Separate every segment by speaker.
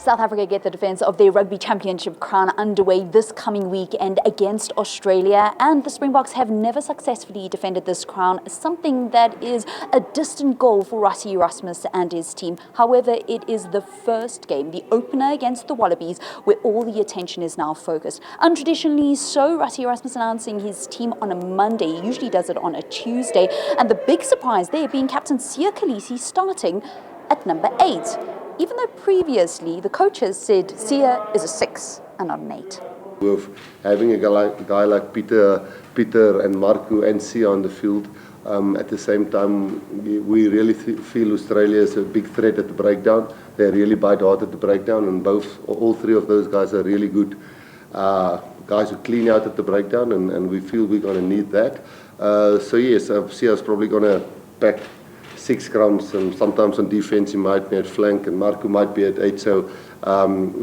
Speaker 1: South Africa get the defence of their Rugby Championship crown underway this coming weekend against Australia, and the Springboks have never successfully defended this crown, something that is a distant goal for Rassie Erasmus and his team. However, it is the first game, the opener against the Wallabies, where all the attention is now focused. Untraditionally so, Rassie Erasmus announcing his team on a Monday. He usually does it on a Tuesday, and the big surprise there being captain Siya Kolisi starting at number 8. Even though previously the coaches said Siya is a 6 and not an 8.
Speaker 2: With having a guy like Peter and Marco and Siya on the field, at the same time, we really feel Australia is a big threat at the breakdown. They really bite hard at the breakdown, and all three of those guys are really good guys who clean out at the breakdown, and we feel we're going to need that. So yes, Siya's probably going to pack 6 scrums, and sometimes on defense he might be at flank and Marco might be at 8. So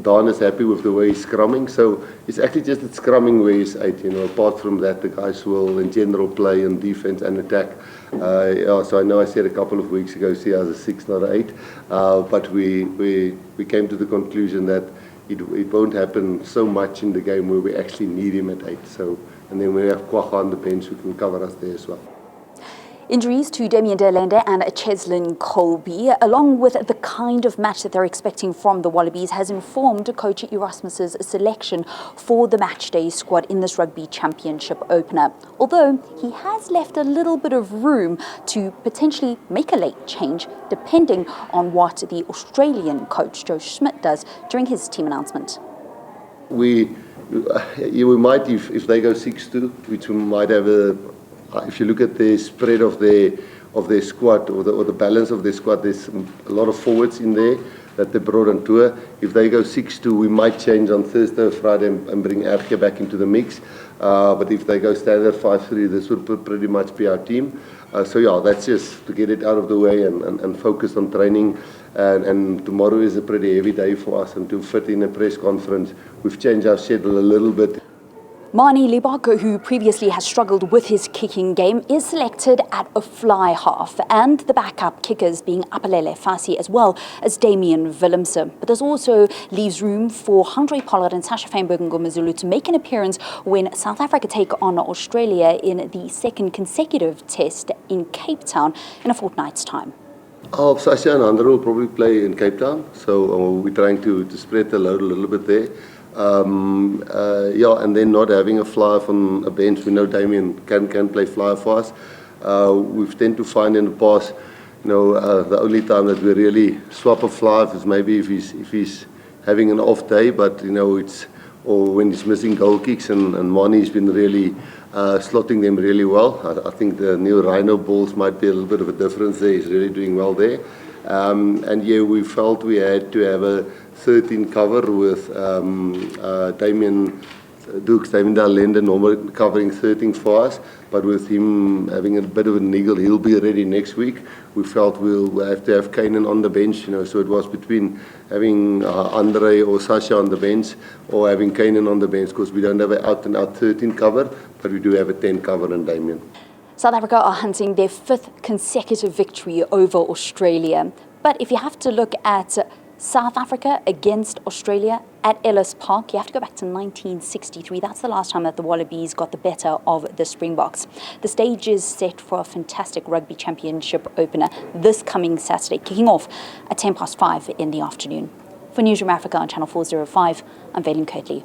Speaker 2: Dan is happy with the way he's scrumming. So it's actually just at scrumming where he's 8. Apart from that, the guys will in general play in defense and attack. So I know I said a couple of weeks ago Siya is a 6, not an 8. But we came to the conclusion that it won't happen so much in the game where we actually need him at 8. So, and then we have Kwagga on the bench who can cover us there as well.
Speaker 1: Injuries to Damian Delende and Cheslin Colby, along with the kind of match that they're expecting from the Wallabies, has informed coach Erasmus's selection for the matchday squad in this Rugby Championship opener. Although he has left a little bit of room to potentially make a late change, depending on what the Australian coach Joe Schmidt does during his team announcement.
Speaker 2: We might, if they go 6-2, which we might have if you look at the spread of their squad or the balance of their squad, there's a lot of forwards in there that they brought on tour. If they go 6-2, we might change on Thursday or Friday and bring Erke back into the mix. But if they go standard 5-3, this would pretty much be our team. So yeah, that's just to get it out of the way and focus on training. And tomorrow is a pretty heavy day for us, and to fit in a press conference, we've changed our schedule a little bit.
Speaker 1: Manie, Libbok, who previously has struggled with his kicking game, is selected at a fly half, and the backup kickers being Apalele Fasi as well as Damian Willemse. But this also leaves room for Andre Pollard and Sasha Feinberg and Ngomazulu to make an appearance when South Africa take on Australia in the second consecutive test in Cape Town in a fortnight's time.
Speaker 2: Sasha and Andre will probably play in Cape Town, so we're trying to spread the load a little bit there. And then not having a flyer from a bench. We know Damian can play flyer for us. We've tend to find in the past, the only time that we really swap a flyer is maybe if he's having an off day, but or when he's missing goal kicks, and Manie's been really slotting them really well. I think the new Rhino balls might be a little bit of a difference there. He's really doing well there. And yeah, we felt we had to have a 13 cover with Damian Delende normally covering 13 for us, but with him having a bit of a niggle, he'll be ready next week. We felt we'll have to have Kainan on the bench, so it was between having Andre or Sasha on the bench or having Kainan on the bench, because we don't have an out-and-out 13 cover, but we do have a 10 cover in Damian.
Speaker 1: South Africa are hunting their 5th consecutive victory over Australia. But if you have to look at South Africa against Australia at Ellis Park, you have to go back to 1963. That's the last time that the Wallabies got the better of the Springboks. The stage is set for a fantastic Rugby Championship opener this coming Saturday, kicking off at 5:10 in the afternoon. For Newsroom Africa on Channel 405, I'm Vaylen Kirtley.